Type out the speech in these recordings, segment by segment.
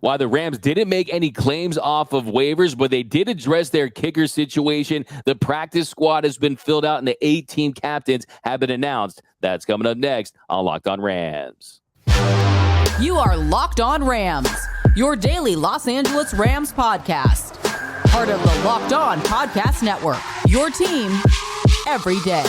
While the Rams didn't make any claims off of waivers, but they did address their kicker situation. The practice squad has been filled out and the 8-team captains have been announced. That's coming up next on Locked On Rams. You are Locked On Rams, your daily Los Angeles Rams podcast. Part of the Locked On Podcast Network, your team every day.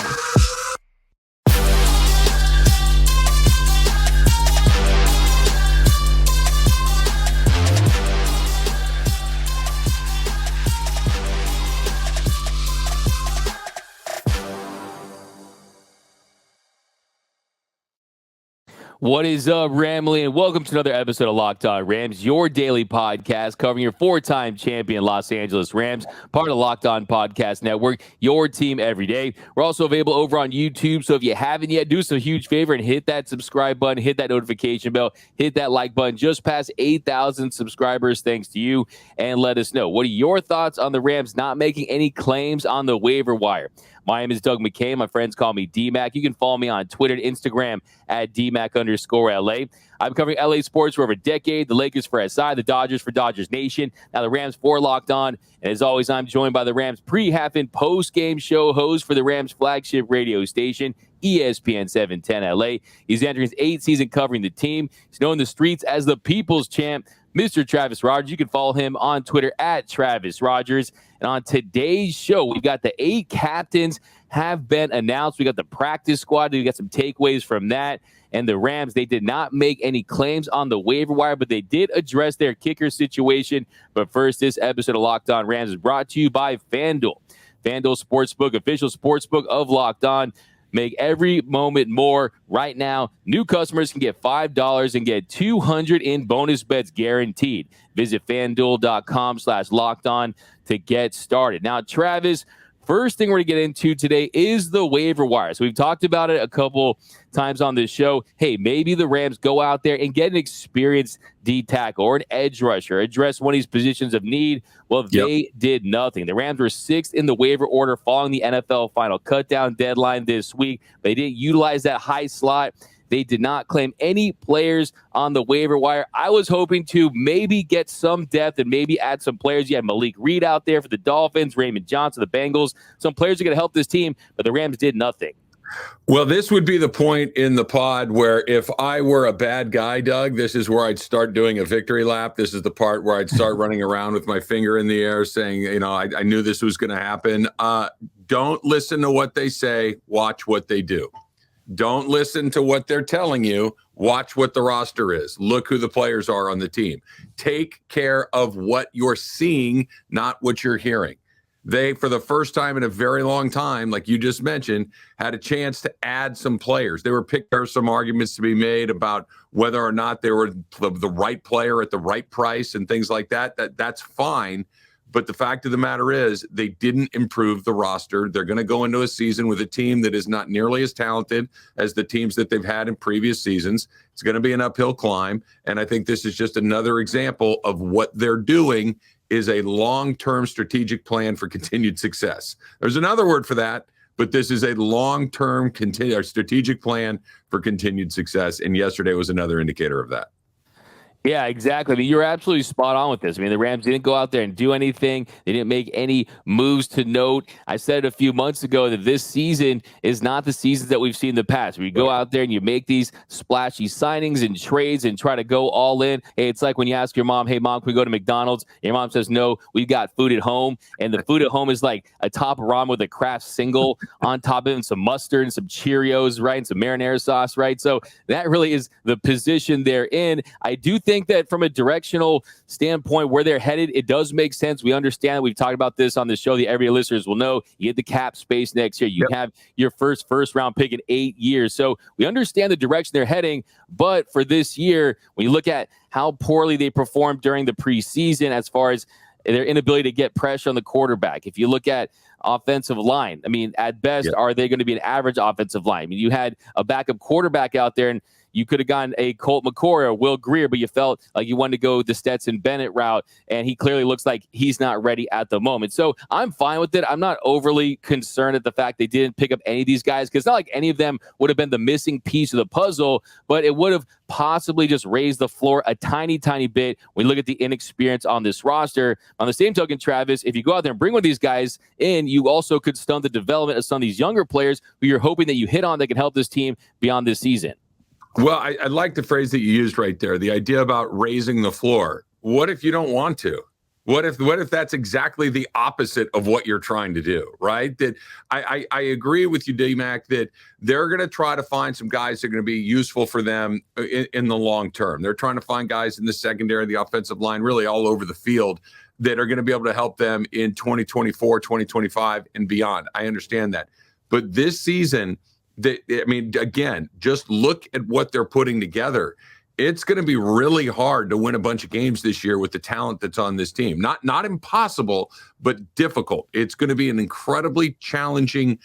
What is up, Ramley, and welcome to another episode of Locked On Rams, your daily podcast covering your four-time champion Los Angeles Rams, part of the Locked On Podcast Network, your team every day. We're also available over on YouTube, so if you haven't yet, do us a huge favor and hit that subscribe button, hit that notification bell, hit that like button. Just past 8,000 subscribers, thanks to you, and let us know. What are your thoughts on the Rams not making any claims on the waiver wire? My name is Doug McKay. My friends call me D-Mac. You can follow me on Twitter and Instagram at DMac_LA. I'm covering LA sports for over a decade. The Lakers for SI, the Dodgers for Dodgers Nation. Now the Rams for Locked On. And as always, I'm joined by the Rams pre-half and post-game show host for the Rams flagship radio station, ESPN 710 LA. He's entering his 8th season covering the team. He's known in the streets as the People's Champ, Mr. Travis Rogers. You can follow him on Twitter at Travis Rogers. And on today's show, we've got the 8 captains have been announced. We got the practice squad. We got some takeaways from that. And the Rams, they did not make any claims on the waiver wire, but they did address their kicker situation. But first, this episode of Locked On Rams is brought to you by FanDuel. FanDuel Sportsbook, official sportsbook of Locked On. Make every moment more. Right now, new customers can get $5 and get $200 in bonus bets guaranteed. Visit FanDuel.com/lockedon to get started. Now, Travis, first thing we're going to get into today is the waiver wire. So we've talked about it a couple times on this show. Hey, maybe the Rams go out there and get an experienced D tackle or an edge rusher, address one of these positions of need. Well, they did nothing. The Rams were 6th in the waiver order following the NFL final cutdown deadline this week. They didn't utilize that high slot. They did not claim any players on the waiver wire. I was hoping to maybe get some depth and maybe add some players. You had Malik Reed out there for the Dolphins, Raymond Johnson, the Bengals. Some players are going to help this team, but the Rams did nothing. Well, this would be the point in the pod where if I were a bad guy, Doug, this is where I'd start doing a victory lap. This is the part where I'd start running around with my finger in the air saying, I knew this was going to happen. Don't listen to what they say. Watch what they do. Don't listen to what they're telling you. Watch what the roster is. Look who the players are on the team. Take care of what you're seeing, not what you're hearing. They, for the first time in a very long time, like you just mentioned, had a chance to add some players. There were some arguments to be made about whether or not they were the right player at the right price and things like that. That's fine. But the fact of the matter is they didn't improve the roster. They're going to go into a season with a team that is not nearly as talented as the teams that they've had in previous seasons. It's going to be an uphill climb. And I think this is just another example of what they're doing is a long-term strategic plan for continued success. There's another word for that, but this is a long-term strategic plan for continued success. And yesterday was another indicator of that. Yeah, exactly. I mean, you're absolutely spot on with this. I mean, the Rams didn't go out there and do anything. They didn't make any moves to note. I said a few months ago that this season is not the seasons that we've seen in the past. Where you go out there and you make these splashy signings and trades and try to go all in. Hey, it's like when you ask your mom, hey, Mom, can we go to McDonald's? Your mom says, no, we've got food at home. And the food at home is like a top ramen with a Kraft single on top of it and some mustard and some Cheerios, right, and some marinara sauce, right? So that really is the position they're in. I do think that from a directional standpoint where they're headed, it does make sense. We understand. We've talked about this on the show. The everyday listeners will know you get the cap space next year. You have your first round pick in 8 years. So we understand the direction they're heading. But for this year, when you look at how poorly they performed during the preseason as far as their inability to get pressure on the quarterback, if you look at offensive line, I mean, at best, are they going to be an average offensive line? I mean, you had a backup quarterback out there, and You could have gotten a Colt McCoy or Will Greer, but you felt like you wanted to go the Stetson Bennett route, and he clearly looks like he's not ready at the moment. So I'm fine with it. I'm not overly concerned at the fact they didn't pick up any of these guys, because it's not like any of them would have been the missing piece of the puzzle, but it would have possibly just raised the floor a tiny bit when you look at the inexperience on this roster. On the same token, Travis, if you go out there and bring one of these guys in, you also could stunt the development of some of these younger players who you're hoping that you hit on that can help this team beyond this season. Well, I like the phrase that you used right there, the idea about raising the floor. What if you don't want to? What if that's exactly the opposite of what you're trying to do, right? That I agree with you, D-Mac, that they're going to try to find some guys that are going to be useful for them in the long term. They're trying to find guys in the secondary, the offensive line, really all over the field that are going to be able to help them in 2024, 2025, and beyond. I understand that. But this season, again, just look at what they're putting together. It's going to be really hard to win a bunch of games this year with the talent that's on this team. Not impossible, but difficult. It's going to be an incredibly challenging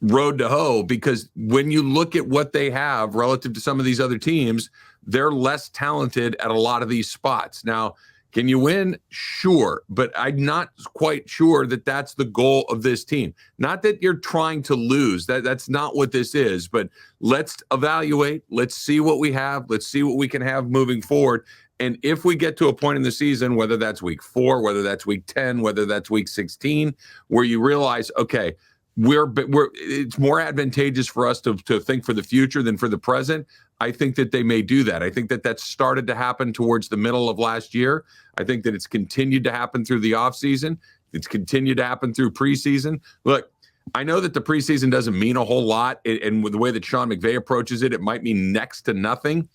road to hoe, because when you look at what they have relative to some of these other teams, they're less talented at a lot of these spots. Now, can you win? Sure. But I'm not quite sure that that's the goal of this team. Not that you're trying to lose. That's not what this is. But let's evaluate. Let's see what we have. Let's see what we can have moving forward. And if we get to a point in the season, whether that's week 4, whether that's week 10, whether that's week 16, where you realize, okay, it's more advantageous for us to think for the future than for the present, I think that they may do that. I think that started to happen towards the middle of last year. I think that it's continued to happen through the offseason. It's continued to happen through preseason. Look, I know that the preseason doesn't mean a whole lot, and with the way that Sean McVay approaches it, it might mean next to nothing.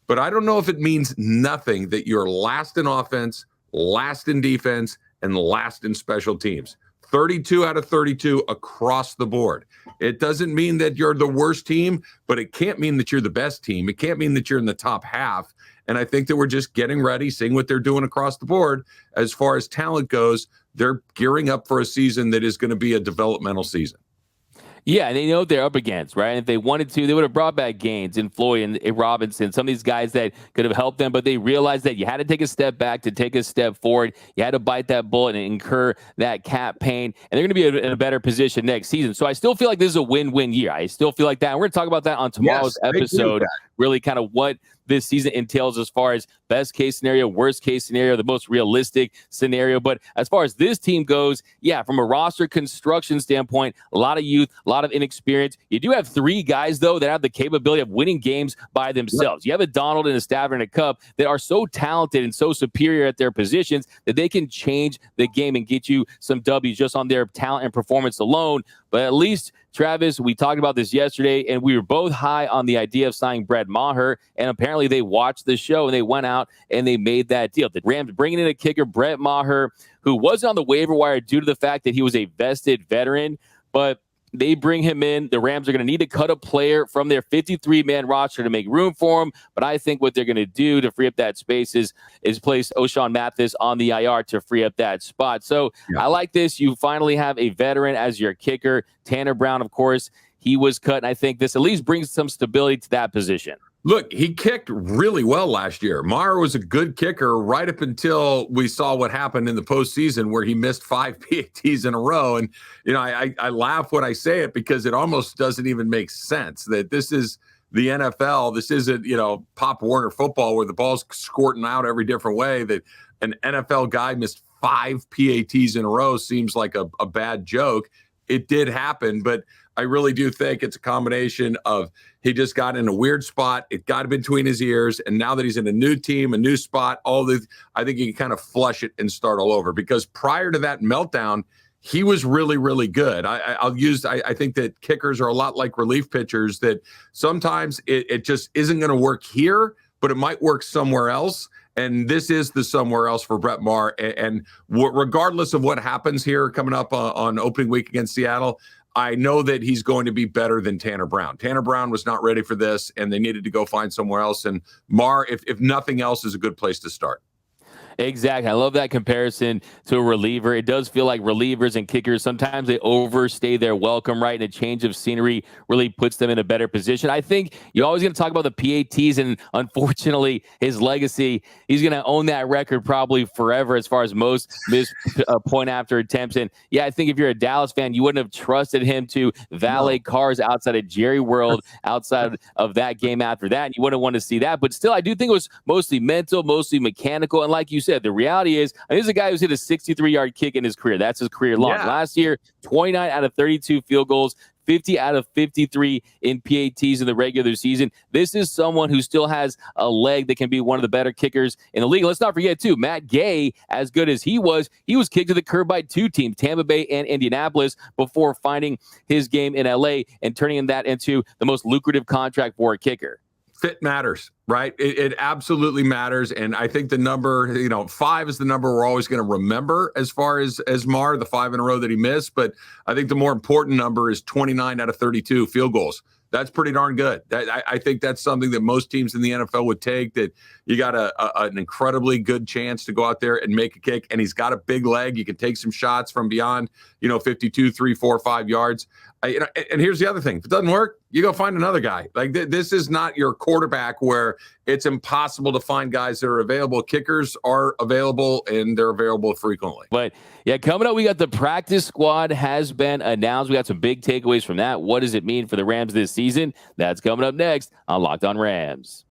But I don't know if it means nothing that you're last in offense, last in defense, and last in special teams. 32 out of 32 across the board. It doesn't mean that you're the worst team, but it can't mean that you're the best team. It can't mean that you're in the top half. And I think that we're just getting ready, seeing what they're doing across the board. As far as talent goes, they're gearing up for a season that is going to be a developmental season. Yeah, and they know what they're up against, right? And if they wanted to, they would have brought back Gaines and Floyd and Robinson, some of these guys that could have helped them, but they realized that you had to take a step back to take a step forward. You had to bite that bullet and incur that cap pain, and they're going to be in a better position next season. So I still feel like this is a win-win year. I still feel like that. And we're going to talk about that on tomorrow's episode, really kind of what this season entails as far as best case scenario, worst case scenario, the most realistic scenario. But as far as this team goes, yeah, from a roster construction standpoint, a lot of youth, a lot of inexperience. You do have 3 guys, though, that have the capability of winning games by themselves. You have a Donald and a Stafford and a Cup that are so talented and so superior at their positions that they can change the game and get you some W's just on their talent and performance alone. But at least, Travis, we talked about this yesterday, and we were both high on the idea of signing Brett Maher, and apparently they watched the show, and they went out and they made that deal. The Rams bringing in a kicker, Brett Maher, who wasn't on the waiver wire due to the fact that he was a vested veteran, but they bring him in. The Rams are going to need to cut a player from their 53-man roster to make room for him. But I think what they're going to do to free up that space is place O'Shawn Mathis on the IR to free up that spot. So I like this. You finally have a veteran as your kicker. Tanner Brown, of course, he was cut. And I think this at least brings some stability to that position. Look, he kicked really well last year. Maher was a good kicker right up until we saw what happened in the postseason where he missed 5 PATs in a row. And, I laugh when I say it because it almost doesn't even make sense that this is the NFL. This isn't, Pop Warner football where the ball's squirting out every different way. That an NFL guy missed 5 PATs in a row seems like a bad joke. It did happen, but I really do think it's a combination of he just got in a weird spot. It got between his ears. And now that he's in a new team, a new spot, I think he can kind of flush it and start all over. Because prior to that meltdown, he was really, really good. I think that kickers are a lot like relief pitchers, that sometimes it just isn't going to work here, but it might work somewhere else. And this is the somewhere else for Brett Maher. And regardless of what happens here coming up on opening week against Seattle, I know that he's going to be better than Tanner Brown. Tanner Brown was not ready for this, and they needed to go find somewhere else. And Maher, if nothing else, is a good place to start. Exactly. I love that comparison to a reliever. It does feel like relievers and kickers, sometimes they overstay their welcome, right? And a change of scenery really puts them in a better position. I think you're always going to talk about the PATs, and unfortunately, his legacy, he's going to own that record probably forever as far as most missed point after attempts. And yeah, I think if you're a Dallas fan, you wouldn't have trusted him to valet cars outside of Jerry World, outside of that game after that. And you wouldn't want to see that. But still, I do think it was mostly mental, mostly mechanical. And like you said, the reality is, this is a guy who's hit a 63-yard kick in his career. That's his career long. Yeah. Last year, 29 out of 32 field goals, 50 out of 53 in PATs in the regular season. This is someone who still has a leg that can be one of the better kickers in the league. Let's not forget, too, Matt Gay, as good as he was kicked to the curb by two teams, Tampa Bay and Indianapolis, before finding his game in LA and turning that into the most lucrative contract for a kicker. Fit matters, right? It absolutely matters. And I think the number, 5 is the number we're always going to remember as far as Maher, the 5 in a row that he missed. But I think the more important number is 29 out of 32 field goals. That's pretty darn good. I think that's something that most teams in the NFL would take, that you got an incredibly good chance to go out there and make a kick. And he's got a big leg. You can take some shots from beyond, 52, 3, 4, 5 yards. And here's the other thing. If it doesn't work, you go find another guy. Like this is not your quarterback where it's impossible to find guys that are available. Kickers are available, and they're available frequently. But yeah, coming up, we got the practice squad has been announced. We got some big takeaways from that. What does it mean for the Rams this season? That's coming up next on Locked On Rams.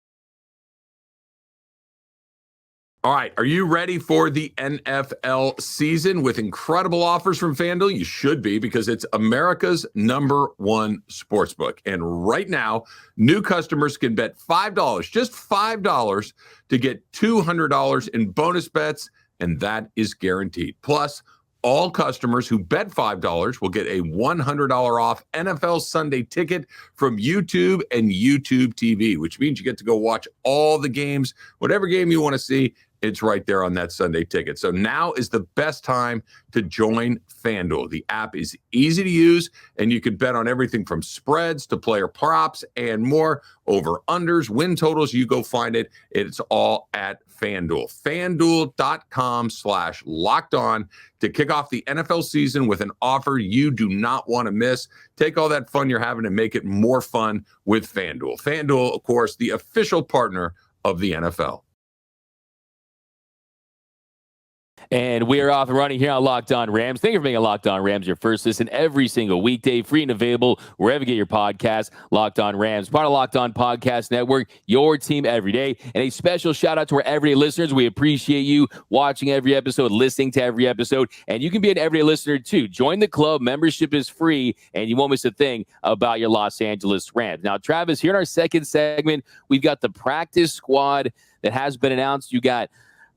All right, are you ready for the NFL season with incredible offers from FanDuel? You should be, because it's America's #1 sportsbook. And right now, new customers can bet $5, just $5, to get $200 in bonus bets, and that is guaranteed. Plus, all customers who bet $5 will get a $100 off NFL Sunday ticket from YouTube and YouTube TV, which means you get to go watch all the games, whatever game you want to see. It's right there on that Sunday ticket. So now is the best time to join FanDuel. The app is easy to use, and you can bet on everything from spreads to player props and more. Over-unders, win totals, you go find it. It's all at FanDuel. FanDuel.com/lockedon to kick off the NFL season with an offer you do not want to miss. Take all that fun you're having and make it more fun with FanDuel. FanDuel, of course, the official partner of the NFL. And we are off and running here on Locked On Rams. Thank you for making Locked On Rams your first listen every single weekday, free and available wherever you get your podcasts. Locked On Rams, part of Locked On Podcast Network, your team every day. And a special shout out to our everyday listeners. We appreciate you watching every episode, listening to every episode, and you can be an everyday listener too. Join the club. Membership is free, and you won't miss a thing about your Los Angeles Rams. Now, Travis, here in our second segment, we've got the practice squad that has been announced. You got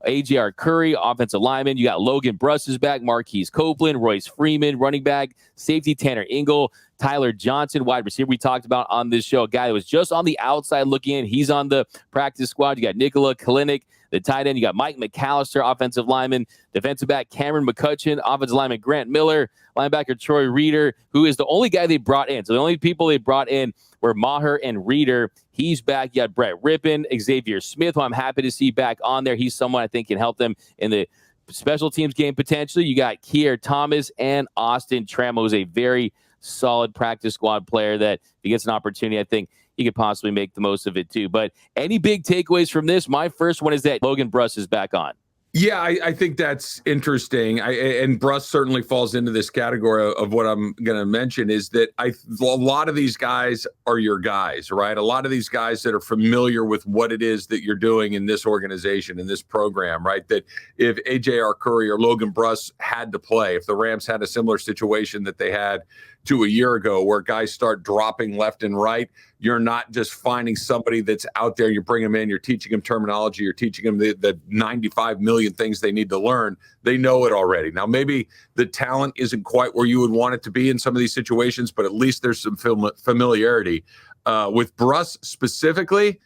A.J.R. Curry, offensive lineman. You got Logan Bruss's back, Marquise Copeland, Royce Freeman, running back, safety Tanner Ingle, Tyler Johnson, wide receiver we talked about on this show, a guy that was just on the outside looking in. He's on the practice squad. You got Nikola Kalinick, the tight end. You got Mike McAllister, offensive lineman, defensive back Cameron McCutcheon, offensive lineman Grant Miller, linebacker Troy Reeder, who is the only guy they brought in. So the only people they brought in were Maher and Reeder. He's back. You got Brett Rippon, Xavier Smith, who I'm happy to see back on there. He's someone I think can help them in the special teams game potentially. You got Kier Thomas and Austin Trammell, who's a very solid practice squad player that if he gets an opportunity, I think he could possibly make the most of it too. But any big takeaways from this? My first one is that Logan Bruss is back on. Yeah, I think that's interesting. And Bruss certainly falls into this category of what I'm going to mention is that a lot of these guys are your guys, right? A lot of these guys that are familiar with what it is that you're doing in this organization, in this program, right? That if A.J.R. Curry or Logan Bruss had to play, if the Rams had a similar situation that they had to a year ago where guys start dropping left and right, you're not just finding somebody that's out there, you bring them in, you're teaching them terminology, you're teaching them the 95 million things they need to learn. They know it already. Now, maybe the talent isn't quite where you would want it to be in some of these situations, but at least there's some familiarity. With Bruss specifically,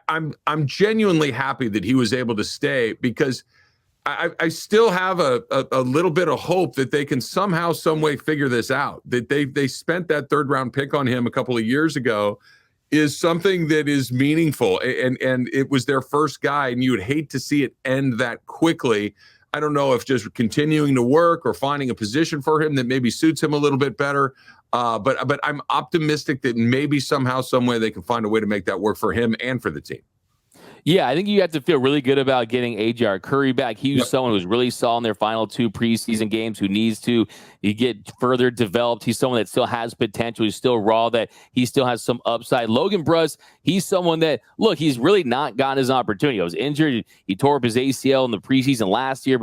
I'm genuinely happy that he was able to stay because I still have a little bit of hope that they can somehow, some way figure this out. That they spent that third round pick on him a couple of years ago, is something that is meaningful, and it was their first guy, and you would hate to see it end that quickly. I don't know if just continuing to work or finding a position for him that maybe suits him a little bit better. But I'm optimistic that maybe somehow, some way they can find a way to make that work for him and for the team. Yeah, I think you have to feel really good about getting A.J. Curry back. He was someone who was really solid in their final 2 preseason games, who needs to get further developed. He's someone that still has potential. He's still raw, that he still has some upside. Logan Bruss, he's someone that, look, he's really not gotten his opportunity. He was injured. He tore up his ACL in the preseason last year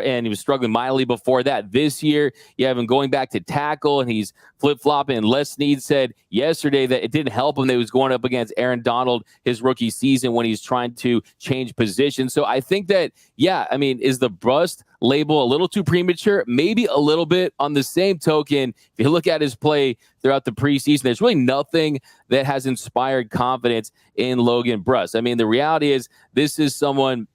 and he was struggling mightily before that. This year, you have him going back to tackle, and he's flip-flopping. And Les Snead said yesterday that it didn't help him that he was going up against Aaron Donald his rookie season when he's trying to change position. So I think that, is the Bruss label a little too premature? Maybe a little bit. On the same token, if you look at his play throughout the preseason, there's really nothing that has inspired confidence in Logan Bruss. The reality is this is someone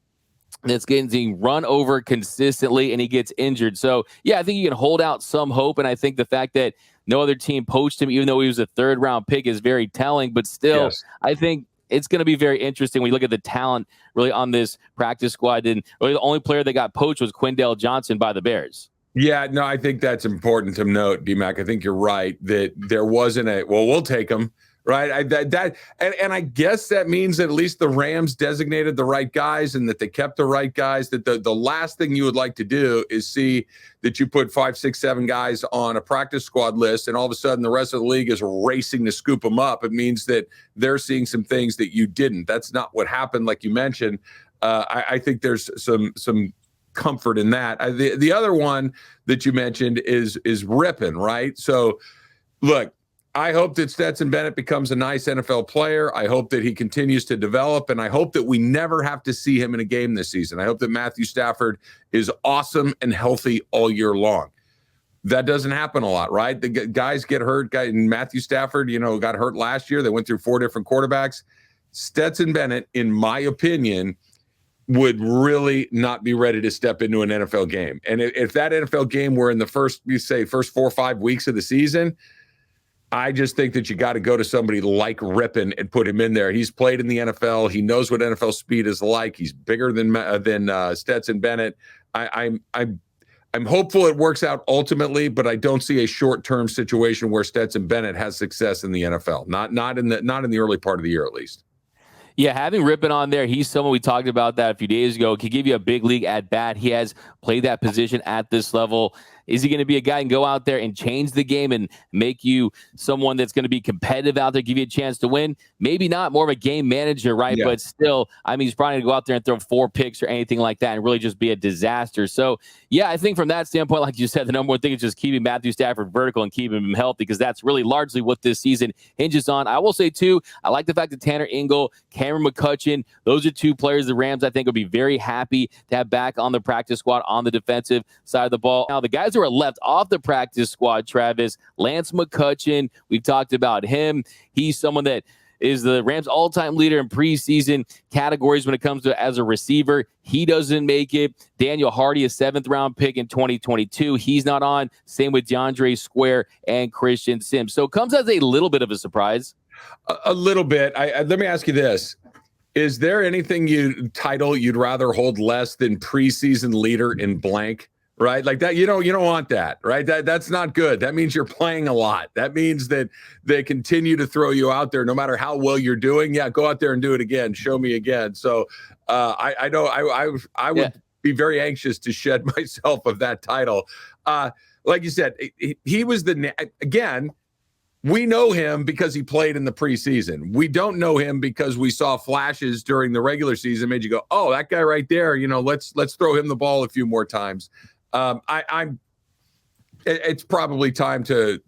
that's getting run over consistently, and he gets injured. So, I think you can hold out some hope, and I think the fact that no other team poached him, even though he was a 3rd-round pick, is very telling. But still, I think it's going to be very interesting when you look at the talent really on this practice squad. And really the only player that got poached was Quindell Johnson by the Bears. Yeah, no, I think that's important to note, D-Mac. I think you're right that there wasn't we'll take him. Right. I guess that means that at least the Rams designated the right guys and that they kept the right guys. That the last thing you would like to do is see that you put 5, 6, 7 guys on a practice squad list, and all of a sudden the rest of the league is racing to scoop them up. It means that they're seeing some things that you didn't. That's not what happened, like you mentioned. I think there's some comfort in that. The other one that you mentioned is Rippon, right? So, look. I hope that Stetson Bennett becomes a nice NFL player. I hope that he continues to develop, and I hope that we never have to see him in a game this season. I hope that Matthew Stafford is awesome and healthy all year long. That doesn't happen a lot, right? The guys get hurt. Matthew Stafford, got hurt last year. They went through 4 different quarterbacks. Stetson Bennett, in my opinion, would really not be ready to step into an NFL game. And if that NFL game were in the first 4 or 5 weeks of the season, I just think that you got to go to somebody like Rippon and put him in there. He's played in the NFL. He knows what NFL speed is like. He's bigger than Stetson Bennett. I'm hopeful it works out ultimately, but I don't see a short-term situation where Stetson Bennett has success in the NFL. Not in the early part of the year, at least. Yeah, having Rippon on there, he's someone, we talked about that a few days ago, can give you a big league at bat. He has played that position at this level. Is he going to be a guy who can go out there and change the game and make you someone that's going to be competitive out there, give you a chance to win? Maybe not, more of a game manager, right? Yeah. But still, he's probably going to go out there and throw 4 picks or anything like that and really just be a disaster. So, I think from that standpoint, like you said, the number one thing is just keeping Matthew Stafford vertical and keeping him healthy, because that's really largely what this season hinges on. I will say, too, I like the fact that Tanner Ingle, Cameron McCutcheon, those are 2 players the Rams, I think, will be very happy to have back on the practice squad on the defensive side of the ball. Now, the guys who are left off the practice squad, Travis, Lance McCutcheon, we've talked about him. He's someone that is the Rams all-time leader in preseason categories when it comes to as a receiver. He doesn't make it. Daniel Hardy, a 7th-round pick in 2022. He's not on. Same with DeAndre Square and Christian Sims. So it comes as a little bit of a surprise. A little bit. Let me ask you this. Is there anything you'd rather hold less than preseason leader in blank? Right? Like that, you don't want that, right? That's not good. That means you're playing a lot. That means that they continue to throw you out there no matter how well you're doing. Yeah, go out there and do it again. Show me again. So I know I would be very anxious to shed myself of that title. Like you said, he was again, we know him because he played in the preseason. We don't know him because we saw flashes during the regular season, made you go, oh, that guy right there, let's throw him the ball a few more times. It's probably time to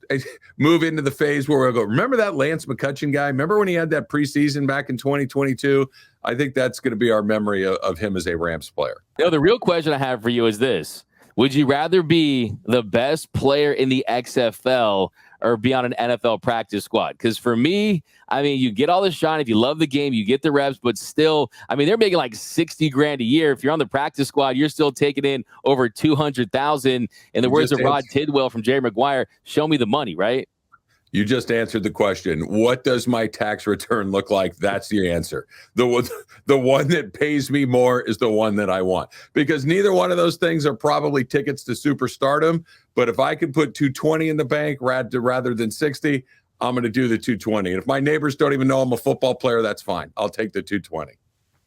move into the phase where we'll go, remember that Lance McCutcheon guy? Remember when he had that preseason back in 2022? I think that's going to be our memory of him as a Rams player. The real question I have for you is this. Would you rather be the best player in the XFL or be on an NFL practice squad? Because for me, you get all the shine. If you love the game, you get the reps, but still, they're making like $60,000 a year. If you're on the practice squad, you're still taking in over $200,000. In the words of Rod Tidwell from Jerry Maguire, show me the money, right? You just answered the question. What does my tax return look like? That's the answer. The one that pays me more is the one that I want, because neither one of those things are probably tickets to superstardom. But if I could put 220 in the bank rather than 60, I'm going to do the 220. And if my neighbors don't even know I'm a football player, that's fine. I'll take the 220.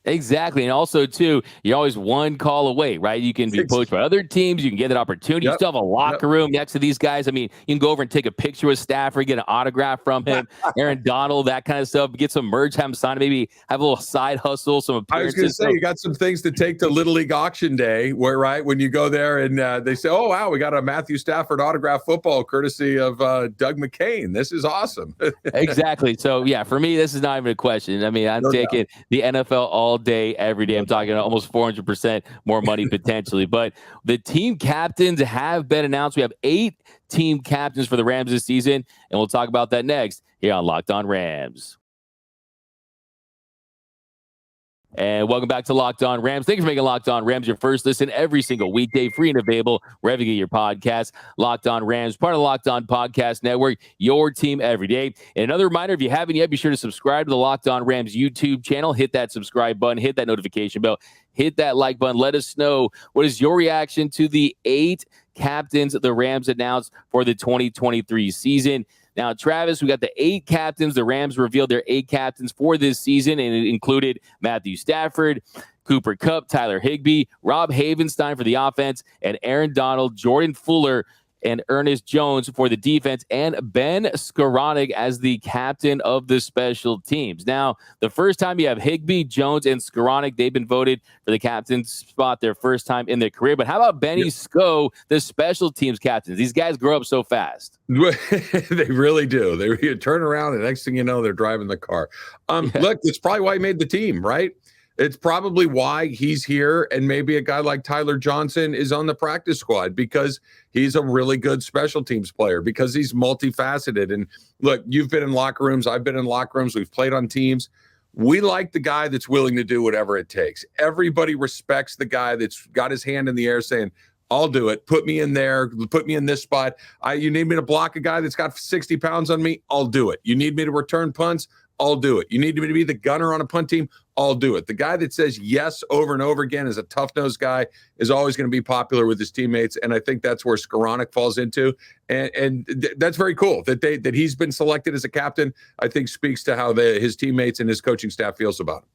Exactly. And also, too, you're always one call away, right? You can be poached by other teams. You can get that opportunity. You still have a locker room next to these guys. I mean, you can go over and take a picture with Stafford, get an autograph from him, Aaron Donald, that kind of stuff. Get some merch, have him sign, maybe have a little side hustle, some appearances. I was going to say, you got some things to take to Little League Auction Day, where, right, when you go there and they say, oh, wow, we got a Matthew Stafford autograph football courtesy of Doug McCain. This is awesome. Exactly. So, yeah, for me, this is not even a question. I mean, I'm taking the NFL all day, every day. I'm talking almost 400% more money potentially. But the team captains have been announced. We have 8 team captains for the Rams this season, and we'll talk about that next here on Locked On Rams. And welcome back to Locked On Rams. Thanks for making Locked On Rams your first listen every single weekday, free and available wherever you get your podcasts. Locked On Rams, part of the Locked On Podcast Network, your team every day. And another reminder, if you haven't yet, be sure to subscribe to the Locked On Rams YouTube channel. Hit that subscribe button, hit that notification bell, hit that like button. Let us know, what is your reaction to the 8 captains the Rams announced for the 2023 season? Now, Travis, we got the 8 captains. The Rams revealed their 8 captains for this season, and it included Matthew Stafford, Cooper Kupp, Tyler Higbee, Rob Havenstein for the offense, and Aaron Donald, Jordan Fuller, and Ernest Jones for the defense, and Ben Skoranek as the captain of the special teams. Now, the first time you have Higbee, Jones, and Skoranek, they've been voted for the captain spot their first time in their career. But how about Benny Sko, the special teams captains? These guys grow up so fast. They really do. They turn around, and next thing you know, they're driving the car. Look, it's probably why he made the team, right? It's probably why he's here, and maybe a guy like Tyler Johnson is on the practice squad, because he's a really good special teams player, because he's multifaceted. And look, you've been in locker rooms. I've been in locker rooms. We've played on teams. We like the guy that's willing to do whatever it takes. Everybody respects the guy that's got his hand in the air saying, I'll do it. Put me in there. Put me in this spot. You need me to block a guy that's got 60 pounds on me? I'll do it. You need me to return punts? I'll do it. You need me to be the gunner on a punt team? I'll do it. The guy that says yes over and over again is a tough-nosed guy, is always going to be popular with his teammates, and I think that's where Skoranek falls into, and that's very cool that he's been selected as a captain. I think speaks to how his teammates and his coaching staff feels about him.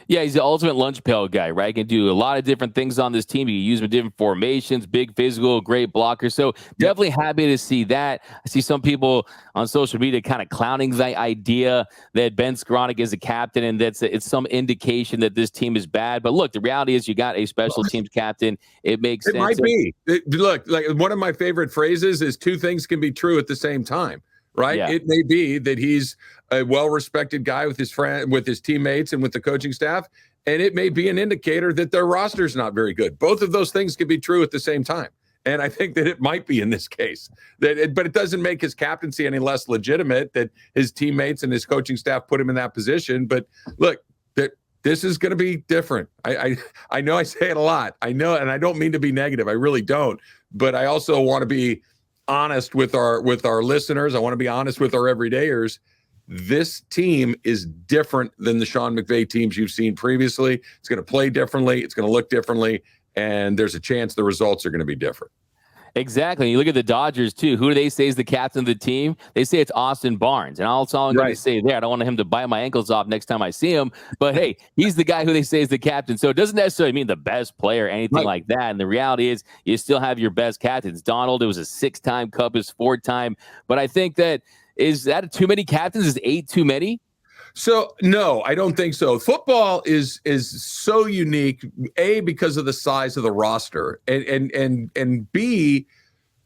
Yeah, he's the ultimate lunch pail guy, right? He can do a lot of different things on this team. You can use him in different formations, big physical, great blocker. So definitely happy to see that. I see some people on social media kind of clowning the idea that Ben Skoranek is a captain, and it's some indication that this team is bad. But look, the reality is you got a special teams captain. It makes sense. It might be. Look, like one of my favorite phrases is 2 things can be true at the same time. Right. Yeah. It may be that he's a well-respected guy with his friend, with his teammates, and with the coaching staff. And it may be an indicator that their roster is not very good. Both of those things can be true at the same time. And I think that it might be in this case. But it doesn't make his captaincy any less legitimate that his teammates and his coaching staff put him in that position. But look, this is going to be different. I know I say it a lot. I know, and I don't mean to be negative. I really don't. But I also want to be honest with our listeners. I want to be honest with our everydayers. This team is different than the Sean McVay teams you've seen previously. It's going to play differently. It's going to look differently. And there's a chance the results are going to be different. Exactly. You look at the Dodgers, too. Who do they say is the captain of the team? They say it's Austin Barnes. And that's all I'm going to say there. I don't want him to bite my ankles off next time I see him. But, hey, he's the guy who they say is the captain. So it doesn't necessarily mean the best player or anything like that. And the reality is you still have your best captains. Donald, it was a 6-time Cup, is 4-time. But I think is that too many captains? Is 8 too many? So, no, I don't think so. Football is so unique, A, because of the size of the roster, and B,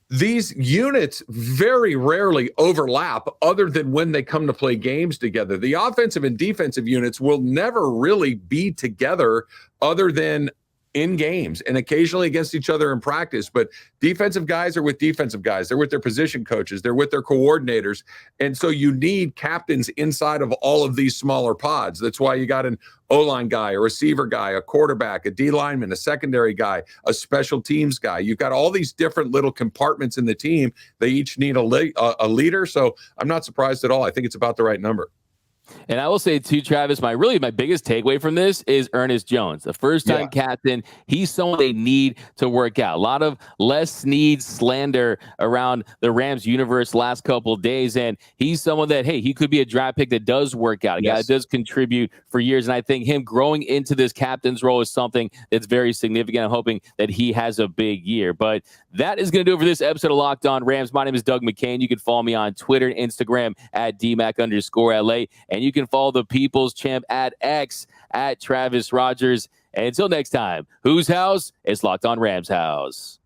these units very rarely overlap other than when they come to play games together. The offensive and defensive units will never really be together other than in games and occasionally against each other in practice. But defensive guys are with defensive guys. They're with their position coaches. They're with their coordinators. And so you need captains inside of all of these smaller pods. That's why you got an O-line guy, a receiver guy, a quarterback, a D lineman, a secondary guy, a special teams guy. You've got all these different little compartments in the team. They each need a leader. So I'm not surprised at all. I think it's about the right number. And I will say too, Travis, my biggest takeaway from this is Ernest Jones, the first-time captain. He's someone they need to work out. A lot of Les Snead slander around the Rams universe last couple of days, and he's someone that, hey, he could be a draft pick that does work out, a guy that does contribute for years. And I think him growing into this captain's role is something that's very significant. I'm hoping that he has a big year. But that is going to do it for this episode of Locked On Rams. My name is Doug McCain. You can follow me on Twitter and Instagram at DMAC_LA. And you can follow the People's Champ at X at Travis Rogers. And until next time, whose house? It's Locked On Rams house.